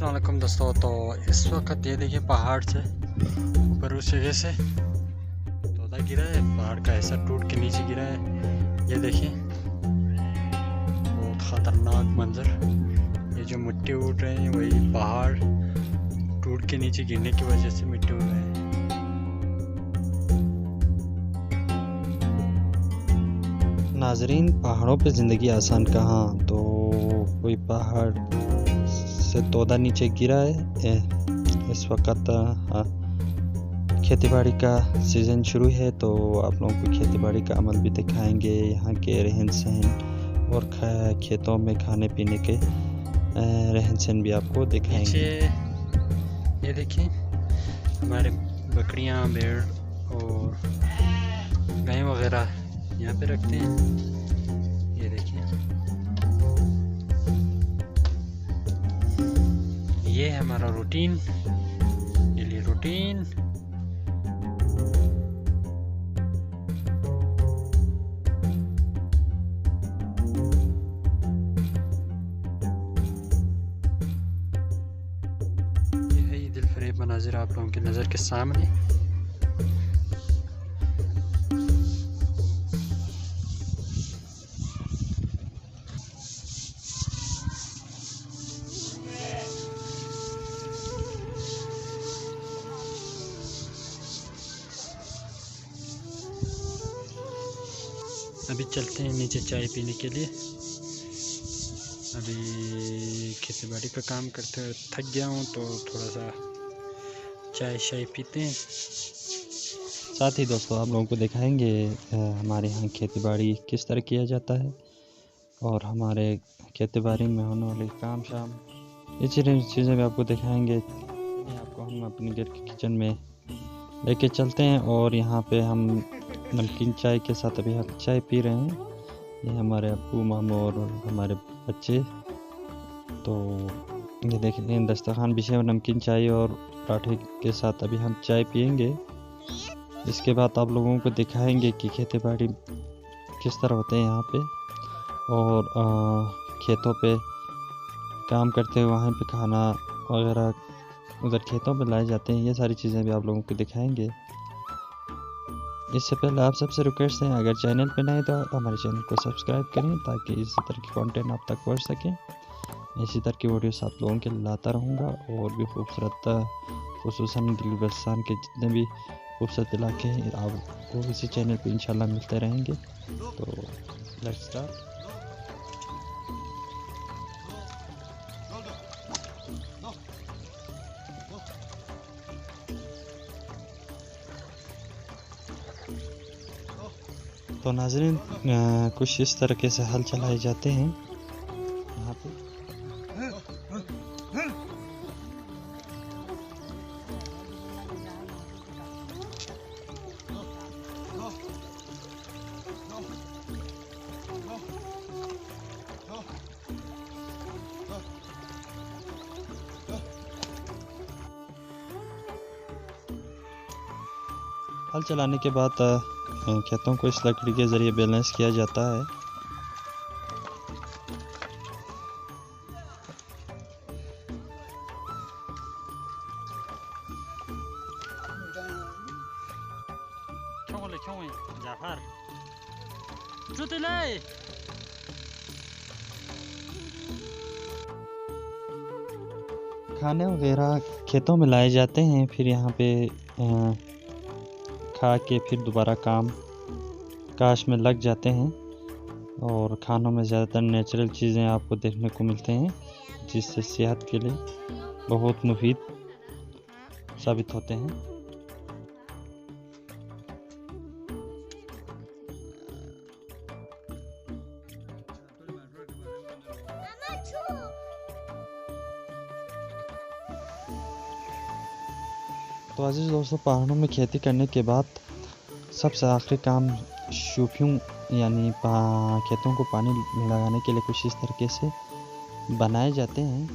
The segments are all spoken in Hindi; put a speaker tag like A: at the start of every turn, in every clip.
A: अस्सलाम वालेकुम दोस्तों। तो इस वक्त ये देखिए पहाड़ से ऊपर उस जगह से तोता गिरा है, पहाड़ का ऐसा टूट के नीचे गिरा है। ये देखिए बहुत ख़तरनाक मंजर। ये जो मिट्टी उड़ रहे हैं वही पहाड़ टूट के नीचे गिरने की वजह से मिट्टी उड़ रहे हैं।
B: नाजरीन, पहाड़ों पे ज़िंदगी आसान कहाँ, तो कोई पहाड़ से तोता नीचे गिरा है। इस वक्त खेतीबाड़ी का सीज़न शुरू है, तो आप लोगों को खेतीबाड़ी का अमल भी दिखाएंगे, यहाँ के रहन सहन और खेतों में खाने पीने के रहन सहन भी आपको दिखाएंगे।
A: ये देखिए हमारे बकरियां, भेड़ और गाय वगैरह यहाँ पे रखते हैं। ये देखिए ये है हमारा रूटीन, डेली रूटीन। ये है ये दिल फरेब मनाजिर आप लोगों की नज़र के सामने। अभी चलते हैं नीचे चाय पीने के लिए। अभी खेती बाड़ी का काम करते हुए थक गया हूँ, तो थोड़ा सा चाय शाय पीते हैं।
B: साथ ही दोस्तों आप लोगों को दिखाएंगे हमारे यहाँ खेतीबाड़ी किस तरह किया जाता है और हमारे खेतीबाड़ी में होने वाले काम शाम, ये चीज़ें भी आपको दिखाएंगे। आपको हम अपने घर के किचन में लेके चलते हैं और यहाँ पे हम नमकीन चाय के साथ अभी हम चाय पी रहे हैं। ये हमारे अब्बू, मामू और हमारे बच्चे। तो ये देखिए दस्तरखान बिछे हुए नमकीन चाय और पराठे के साथ अभी हम चाय पियेंगे। इसके बाद आप लोगों को दिखाएंगे कि खेती बाड़ी किस तरह होते हैं यहाँ पे, और खेतों पे काम करते हुए वहाँ पे खाना वगैरह उधर खेतों पे लाए जाते हैं। ये सारी चीज़ें भी आप लोगों को दिखाएंगे। इससे पहले आप सबसे रिक्वेस्ट है, अगर चैनल पे नए तो हमारे चैनल को सब्सक्राइब करें ताकि इसी तरह की कंटेंट आप तक पहुँच सकें। इसी तरह की वीडियोस आप लोगों के लाता रहूँगा और भी खूबसूरत, खुसूसन दिलबस्तान के जितने भी खूबसूरत इलाके हैं आपको इसी चैनल पे इंशाल्लाह मिलते रहेंगे। तो लेट्स स्टार्ट। तो नाज़रीन, कुछ इस तरीके से हल चलाए जाते हैं यहाँ पे। हल चलाने के बाद खेतों को इस लकड़ी के ज़रिए बैलेंस किया जाता है। खाने वगैरह खेतों में लाए जाते हैं, फिर यहाँ पे खा के फिर दोबारा काम काश में लग जाते हैं। और खानों में ज़्यादातर नेचुरल चीज़ें आपको देखने को मिलते हैं, जिससे सेहत के लिए बहुत मुफीद साबित होते हैं। तो अजीज़ दोस्तों, पहाड़ों में खेती करने के बाद सबसे आखिरी काम शूफियों यानी खेतों को पानी लगाने के लिए कुछ इस तरीके से बनाए जाते हैं।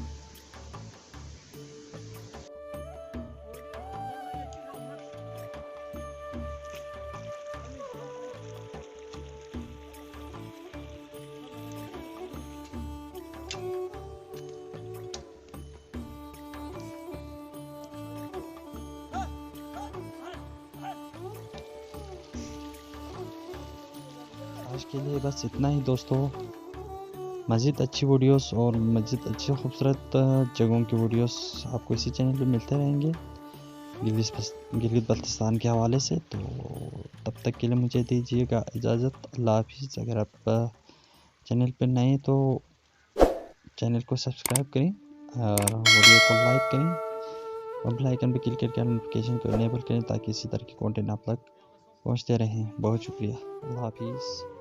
B: आज के लिए बस इतना ही दोस्तों। मज़ीद अच्छी वीडियोस और मज़ीद अच्छी खूबसूरत जगहों की वीडियोस आपको इसी चैनल पे मिलते रहेंगे गिलगित बल्तिस्तान के हवाले से। तो तब तक के लिए मुझे दीजिएगा इजाज़त। अल्लाह हाफिज़। अगर आप चैनल पे नए तो चैनल को सब्सक्राइब करें और वीडियो को लाइक करें और बेल आइकन पर क्लिक करके नोटिफिकेशन को इनेबल करें ताकि इसी तरह के कंटेंट आप तक पहुंचते रहें। बहुत शुक्रिया। अल्लाह हाफिज़।